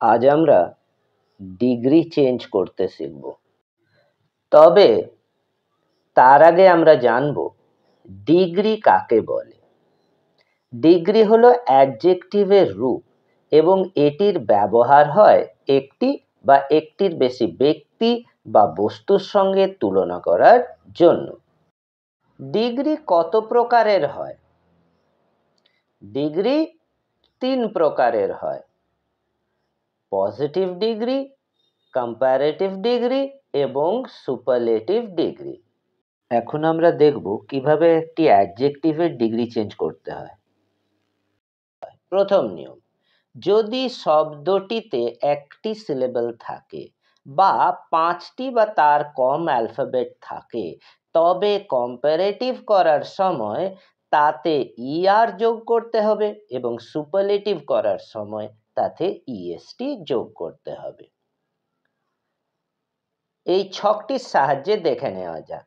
আজ আমরা degree change করতে শিখব। তবে তার আগে আমরা জানব ডিগ্রি কাকে বলে। ডিগ্রি হলো অ্যাডজেক্টিভের রূপ এবং এটির ব্যবহার হয় একটি বা একটির বেশি ব্যক্তি বা বস্তুর সঙ্গে তুলনা করার জন্য। ডিগ্রি কত প্রকারের হয়? ডিগ্রি 3 প্রকারের হয়: পজিটিভ ডিগ্রি, কম্পারেটিভ ডিগ্রি এবং সুপারলেটিভ ডিগ্রি। এখন আমরা দেখব কিভাবে একটি অ্যাডজেক্টিভের ডিগ্রি চেঞ্জ করতে হয়। প্রথম নিয়ম: যদি শব্দটিতে একটি সিলেবল থাকে বা 5টি বা তার কম অ্যালফাবেট থাকে, তবে কম্পারেটিভ করার সময় তাতে ইআর যোগ করতে হবে এবং সুপারলেটিভ করার সময় তাতে ইএসটি যোগ করতে হবে। এই ছকটির সাহায্যে দেখে নেওয়া যাক।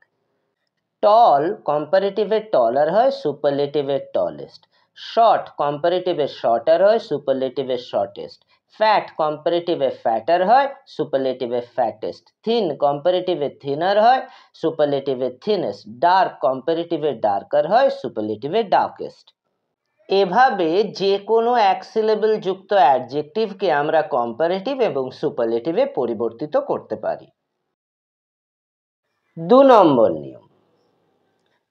টল কম্পারেটিভের টলার হয়, সুপারলেটিভের টলেস্ট। শর্ট কম্পারেটিভের শর্টার হয়, সুপারলেটিভের শর্টেস্ট। ফ্যাট কম্পারেটিভে ফ্যাটার হয়, সুপারলেটিভে ফ্যাটেস্ট। থিন কম্পারেটিভে থিনার হয়, সুপারলেটিভে থিনেস্ট। ডার্ক কম্পারেটিভে ডার্কার হয়, সুপারলেটিভে ডার্কেস্ট। এভাবে যে কোনো এক সিলেবল যুক্ত অ্যাডজেক্টিভকে আমরা কম্পারেটিভ এবং সুপারলেটিভে পরিবর্তিত করতে পারি। 2 নম্বর নিয়ম: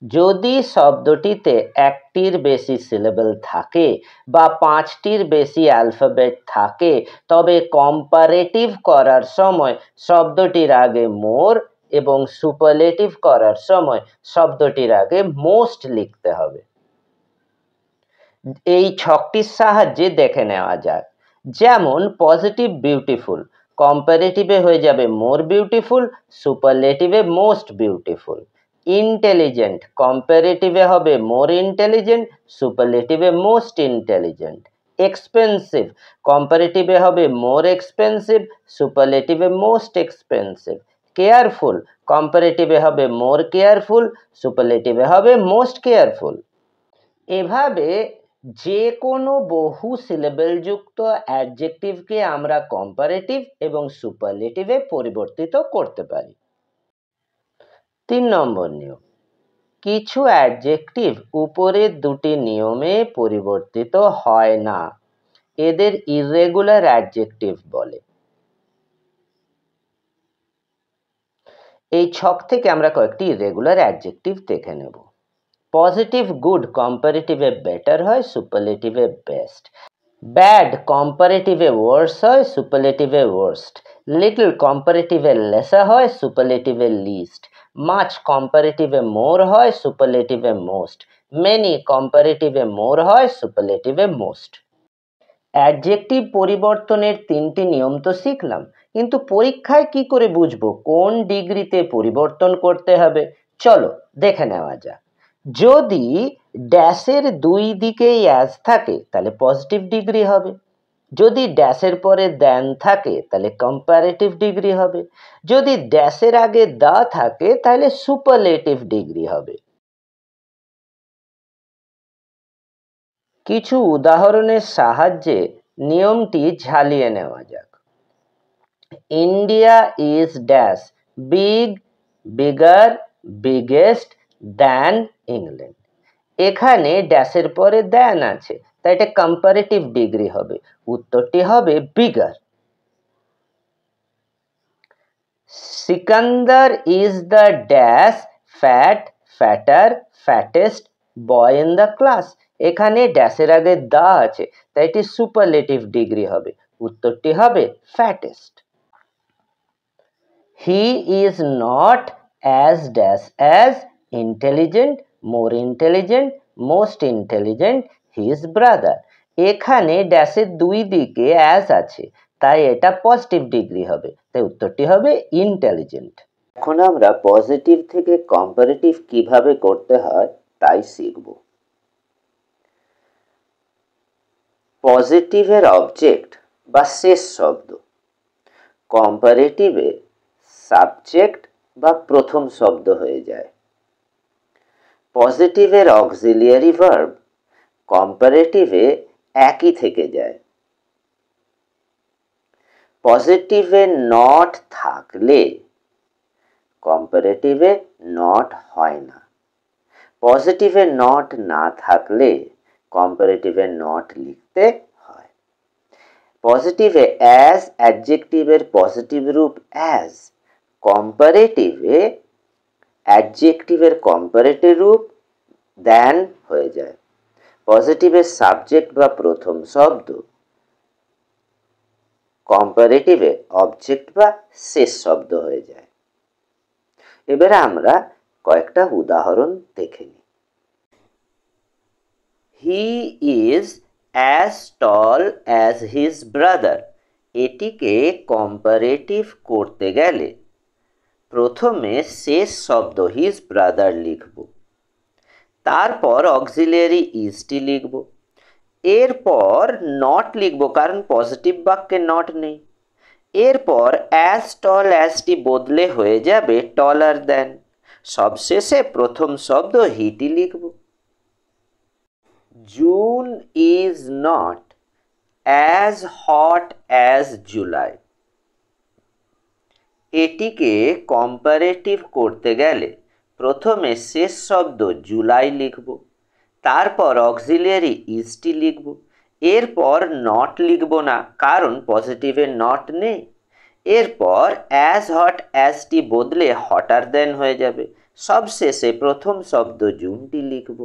যদি শব্দটিতে একটির বেশি সিলেবল থাকে বা 5টির বেশি অ্যালফাবেট থাকে, তবে কম্পারেটিভ করার সময় শব্দটির আগে মোর এবং সুপারলেটিভ করার সময় শব্দটির আগে মোস্ট লিখতে হবে। এই ছকটির সাহায্যে দেখে নেওয়া যাক। যেমন পজিটিভ বিউটিফুল কম্পারেটিভে হয়ে যাবে মোর বিউটিফুল, সুপারলেটিভে মোস্ট বিউটিফুল। ইন্টেলিজেন্ট কম্পারেটিভে হবে মোর ইন্টেলিজেন্ট, সুপারলেটিভে মোস্ট ইন্টেলিজেন্ট। এক্সপেন্সিভ কম্পারেটিভে হবে মোর এক্সপেন্সিভ, সুপারলেটিভে মোস্ট এক্সপেন্সিভ। কেয়ারফুল কম্পারেটিভে হবে মোর কেয়ারফুল, সুপারলেটিভে হবে মোস্ট কেয়ারফুল। এভাবে যে কোনো বহু সিলেবল যুক্ত অ্যাডজেক্টিভকে আমরা কম্পারেটিভ এবং সুপারলেটিভে পরিবর্তিত করতে পারি। 3 নম্বর নিয়ম: কিছু অ্যাডজেক্টিভ উপরের দুটি নিয়মে পরিবর্তিত হয় না, এদের ইররেগুলার অ্যাডজেক্টিভ বলে। এই ছক থেকে আমরা কয়েকটি ইররেগুলার অ্যাডজেক্টিভ দেখে নেব। পজিটিভ গুড কম্পারেটিভে বেটার হয়, সুপারলেটিভে বেস্ট। ব্যাড কম্পারেটিভে ওয়ার্স হয়, সুপারলেটিভে ওয়ার্স্ট। লিটল কম্পারেটিভে লেসা হয়, সুপারলেটিভে লিস্ট। মাচ কম্পারেটিভে মোর হয়, সুপারলেটিভে মোস্ট। মেনি কম্পারেটিভে মোর হয়, সুপারলেটিভে মোস্ট। অ্যাডজেক্টিভ পরিবর্তনের 3টি নিয়ম তো শিখলাম, কিন্তু পরীক্ষায় কি করে বুঝবো কোন ডিগ্রিতে পরিবর্তন করতে হবে? চলো দেখে নেওয়া যাক। যদি ড্যাশের 2 দিকেই অ্যাজ থাকে তাহলে পজিটিভ ডিগ্রি হবে। যদি ড্যাশের পরে দেন থাকে তাহলে কম্পারেটিভ ডিগ্রি হবে। যদি ড্যাশের আগে দা থাকে তাহলে সুপারলেটিভ ডিগ্রি হবে। কিছু উদাহরণের সাহায্যে নিয়মটি ঝালিয়ে নেওয়া যাক। India is dash big, bigger, biggest than England. এখানে ড্যাশের পরে দ্যান আছে, তাই এটা কম্পারেটিভ ডিগ্রি হবে। উত্তরটি হবে bigger. Sikandar is the dash fat, fatter, fattest boy in the class. এখানে ড্যাশের আগে দা আছে, তাই এটি সুপারলেটিভ ডিগ্রি হবে। উত্তরটি হবে fattest. He is not as dash as intelligent, more intelligent, most intelligent his brother. এখানে ড্যাশের 2 দিকে অ্যাজ আছে, তাই এটা পজিটিভ ডিগ্রি হবে, তাই উত্তরটি হবে ইন্টেলিজেন্ট। এখন আমরা পজিটিভ থেকে কম্পারেটিভ কিভাবে করতে হয় তাই শিখব। পজিটিভের অবজেক্ট বা শেষ শব্দ, কম্পারেটিভে সাবজেক্ট বা প্রথম শব্দ হয়ে যায়। পজিটিভের অক্সিলিয়ারি ভার্ব কম্পারেটিভে একই থেকে যায়। পজিটিভে নট থাকলে কম্পারেটিভে নট হয় না। পজিটিভে নট না থাকলে কম্পারেটিভে নট লিখতে হয়। পজিটিভে অ্যাজ অ্যাডজেক্টিভের পজিটিভ রূপ অ্যাজ, কম্পারেটিভে অ্যাডজেক্টিভের কম্পারেটিভ রূপ দেন হয়ে যায়। পজিটিভের সাবজেক্ট বা প্রথম শব্দ, কম্পারেটিভে অবজেক্ট বা শেষ শব্দ হয়ে যায়। এবারে আমরা কয়েকটা উদাহরণ দেখে নিই। He is as tall as his brother. এটিকে কম্পারেটিভ করতে গেলে প্রথমে শেষ শব্দ হিজ ব্রাদার লিখব, তারপর অক্সিলিয়ারি ইজটি লিখব, এরপর নট লিখব কারণ পজিটিভ বাক্যে নট নেই। এরপর অ্যাজ টল অ্যাজটি বদলে হয়ে যাবে টলার দেন। সবশেষে প্রথম শব্দ হিটি লিখব। June is not as hot as July. এটিকে কম্পারেটিভ করতে গেলে প্রথমে শেষ শব্দ জুলাই লিখব, তারপর অক্সিলিয়ারি ইজটি লিখব, এরপর নট লিখব না কারণ পজিটিভে নট নেই। এরপর অ্যাজ হট অ্যাজটি বদলে হটার দেন হয়ে যাবে। সবশেষে প্রথম শব্দ জুনটি লিখব।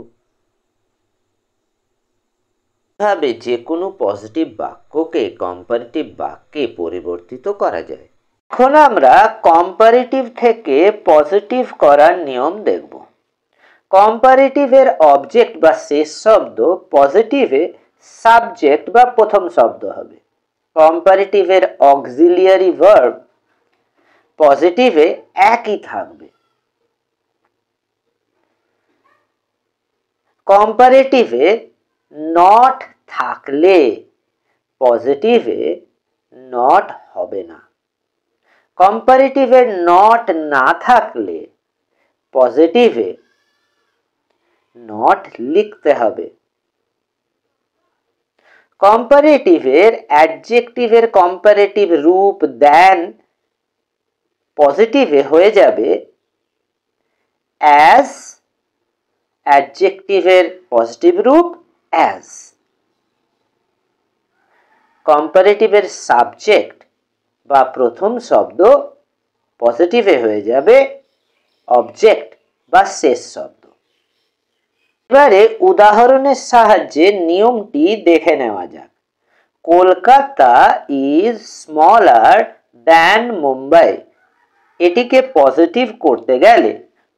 এভাবে যে কোনো পজিটিভ বাক্যকে কম্পারেটিভ বাক্যে পরিবর্তিত করা যায়। এখন আমরা কম্পারেটিভ থেকে পজিটিভ করার নিয়ম দেখব। কম্পারেটিভের অবজেক্ট বা শেষ শব্দ পজিটিভে সাবজেক্ট বা প্রথম শব্দ হবে। কম্পারেটিভের অক্সিলিয়ারি ভার্ব পজিটিভে একই থাকবে। কম্পারেটিভে নট থাকলে পজিটিভে নট হবে না। কম্পারেটিভে নট না থাকলে পজিটিভে নট লিখতে হবে। কম্পারেটিভের অ্যাডজেক্টিভের কম্পারেটিভ রূপ দেন পজিটিভে হয়ে যাবে অ্যাজ, অ্যাডজেক্টিভের পজিটিভ রূপ অ্যাজ। কম্পারেটিভের সাবজেক্ট বা প্রথম শব্দ পজিটিভে হয়ে যাবে অবজেক্ট বা শেষ শব্দ। এবারে উদাহরণের সাহায্যে নিয়মটি দেখে নেওয়া যাক। Kolkata is smaller than Mumbai. এটিকে পজিটিভ করতে গেলে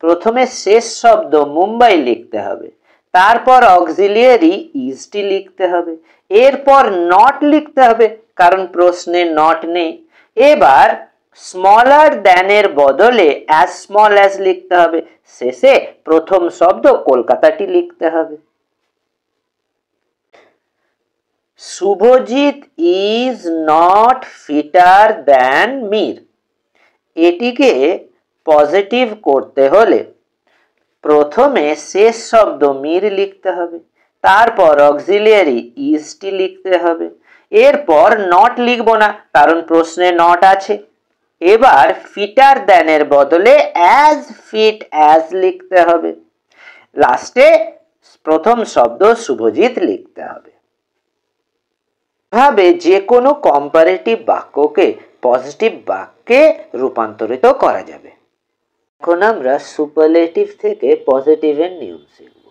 প্রথমে শেষ শব্দ মুম্বাই লিখতে হবে, তারপর অক্সিলিয়ারি ইজটি লিখতে হবে, এরপর নট লিখতে হবে কারণ প্রশ্নে নট নেই। এবার স্মলার দ্যানের বদলে অ্যাজ স্মল অ্যাজ লিখতে হবে, শেষে প্রথম শব্দ কলকাতাটি লিখতে হবে। Shubhajit is not fitter than Mir. এটিকে পজিটিভ করতে হলে প্রথমে শেষ শব্দ মীর লিখতে হবে, তারপর অক্সিলিয়ারি ইজটি লিখতে হবে, এরপর নট লিখব না কারণ প্রশ্নে নট আছে। এবার ফিটার দ্যানের বদলে অ্যাজ ফিট অ্যাজ লিখতে হবে, লাস্টে প্রথম শব্দ শুভজিৎ লিখতে হবে। এভাবে যে কোনো কম্পারেটিভ বাক্যকে পজিটিভ বাক্যে রূপান্তরিত করা যাবে। এখন আমরা সুপারলেটিভ থেকে পজিটিভের নিয়ম শিখব।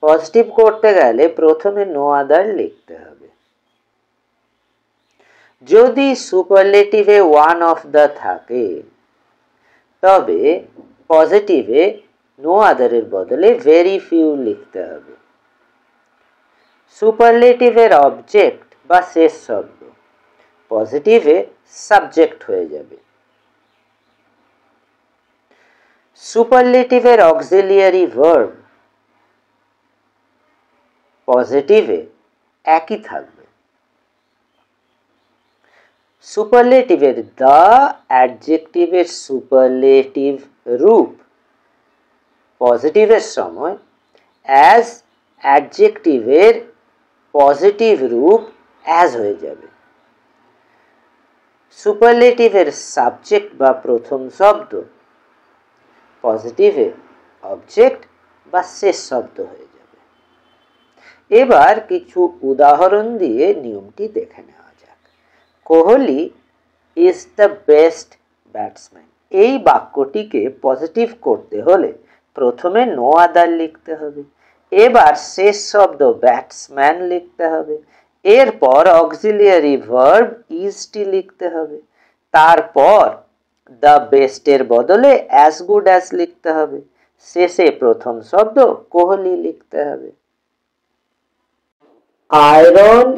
পজিটিভ করতে গেলে প্রথমে নো আদার লিখতে হবে। যদি সুপারলেটিভে ওয়ান অফ দ্য থাকে তবে পজিটিভে নো আদারের বদলে ভেরি ফিউ লিখতে হবে। সুপারলেটিভের অবজেক্ট বা শেষ শব্দ পজিটিভে সাবজেক্ট হয়ে যাবে। সুপারলেটিভের অক্সিলিয়ারি ভার্ব পজিটিভে একই থাকবে। সুপারলেটিভের দ্য অ্যাডজেক্টিভের সুপারলেটিভ রূপ পজিটিভের সময় অ্যাজ অ্যাডজেক্টিভের পজিটিভ রূপ অ্যাজ হয়ে যাবে। সুপারলেটিভের সাবজেক্ট বা প্রথম শব্দ পজিটিভে অবজেক্ট বা শেষ শব্দ হয়ে যাবে। এবার কিছু উদাহরণ দিয়ে নিয়মটি দেখে নেওয়া যাক। Kohli is the best batsman. এই বাক্যটিকে পজিটিভ করতে হলে প্রথমে নো আদার লিখতে হবে, এবার শেষ শব্দ ব্যাটসম্যান লিখতে হবে, এরপর অক্সিলিয়ারি ভার্ব ইজটি লিখতে হবে, তারপর দ্য বেস্টের বদলে অ্যাজ গুড অ্যাজ লিখতে হবে, শেষে প্রথম শব্দ কোহলি লিখতে হবে। Iron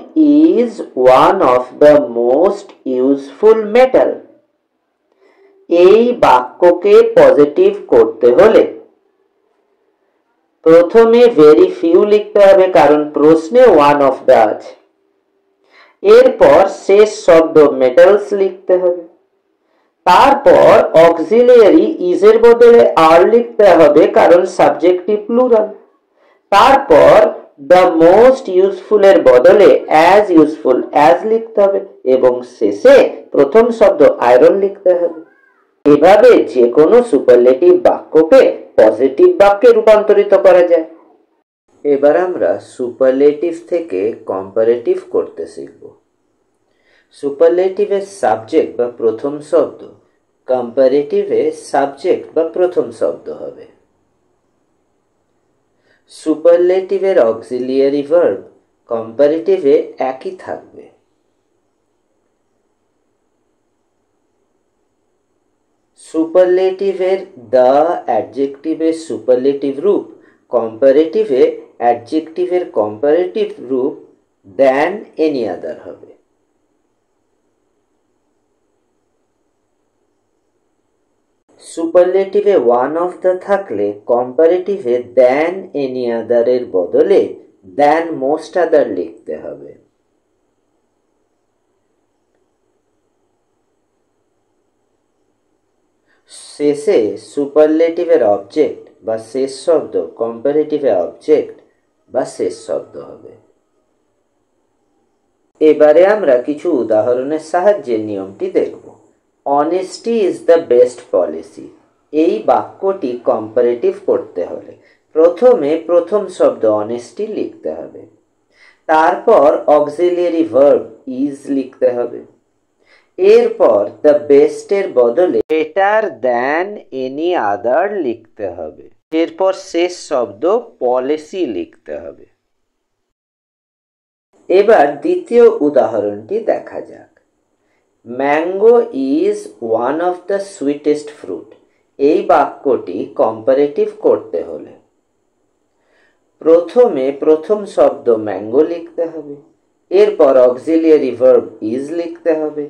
is one of the most useful metal. এই বাক্যকে পজিটিভ করতে হলে প্রথমে ভেরি ফিউ লিখতে হবে, কারণ প্রশ্নে ওয়ান অফ দ্য আছে। এরপর শেষ শব্দ মেটালস লিখতে হবে, তারপর অক্সিলিয়ারি ইজ এর বদলে আর লিখতে হবে, কারণ সাবজেক্টটি প্লুরাল। তারপর দ্য মোস্ট ইউজফুল এর বদলে অ্যাজ ইউজফুল অ্যাজ লিখতে হবে এবং শেষে প্রথম শব্দ আয়রন লিখতে হবে। এভাবে যে কোনো সুপারলেটিভ বাক্যকে পজিটিভ বাক্যে রূপান্তরিত করা যায়। এবার আমরা সুপারলেটিভ থেকে কম্পারেটিভ করতে শিখব। সুপারলেটিভের সাবজেক্ট বা প্রথম শব্দ কম্পারেটিভে সাবজেক্ট বা প্রথম শব্দ হবে। সুপারলেটিভের অক্সিলিয়ারি ভার্ব কম্পারেটিভে একই থাকবে। সুপারলেটিভের দ্য অ্যাডজেক্টিভের সুপারলেটিভ রূপ কম্পারেটিভে অ্যাডজেক্টিভের কম্পারেটিভ রূপ দ্যান এনি আদার হবে। সুপারলেটিভে ওয়ান অফ দ্য থাকলে কম্পারেটিভে দ্যান এনি আদার এর বদলে দ্যান মোস্ট আদার লিখতে হবে। শেষে সুপারলেটিভের অবজেক্ট বা শেষ শব্দ কম্পারেটিভে অবজেক্ট বা শেষ শব্দ হবে। এবারে আমরা কিছু উদাহরণের সাহায্যে নিয়মটি দেখব। Honesty is the best policy. এই বাক্যটি কম্পারেটিভ করতে হলে প্রথমে প্রথম শব্দ অনেস্টি লিখতে হবে, তারপর অক্সিলিয়ারি ভার্ব ইজ লিখতে হবে, এরপর দ্য বেস্টের বদলে বেটার দ্যান এনি আদার লিখতে হবে, এরপর শেষ শব্দ পলিসি লিখতে হবে। এবার দ্বিতীয় উদাহরণটি দেখা যাক। Mango is one of the sweetest fruit. এই বাক্যটি কম্পারেটিভ করতে হলে প্রথমে প্রথম শব্দ ম্যাঙ্গো লিখতে হবে, এরপর অক্সিলিয়ারি ভার্ব ইজ লিখতে হবে,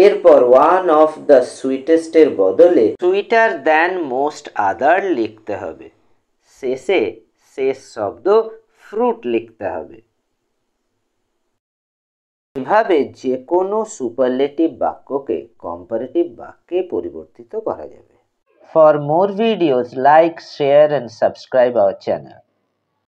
এরপর ওয়ান অফ দ্য সুইটেস্ট এর বদলে সুইটার দ্যান মোস্ট আদার লিখতে হবে, শেষে শেষ শব্দ ফ্রুট লিখতে হবে। এভাবে যে কোনো সুপারলেটিভ বাক্যকে কম্পারেটিভ বাক্যে পরিবর্তিত করা যাবে। For more videos like, share and subscribe our channel.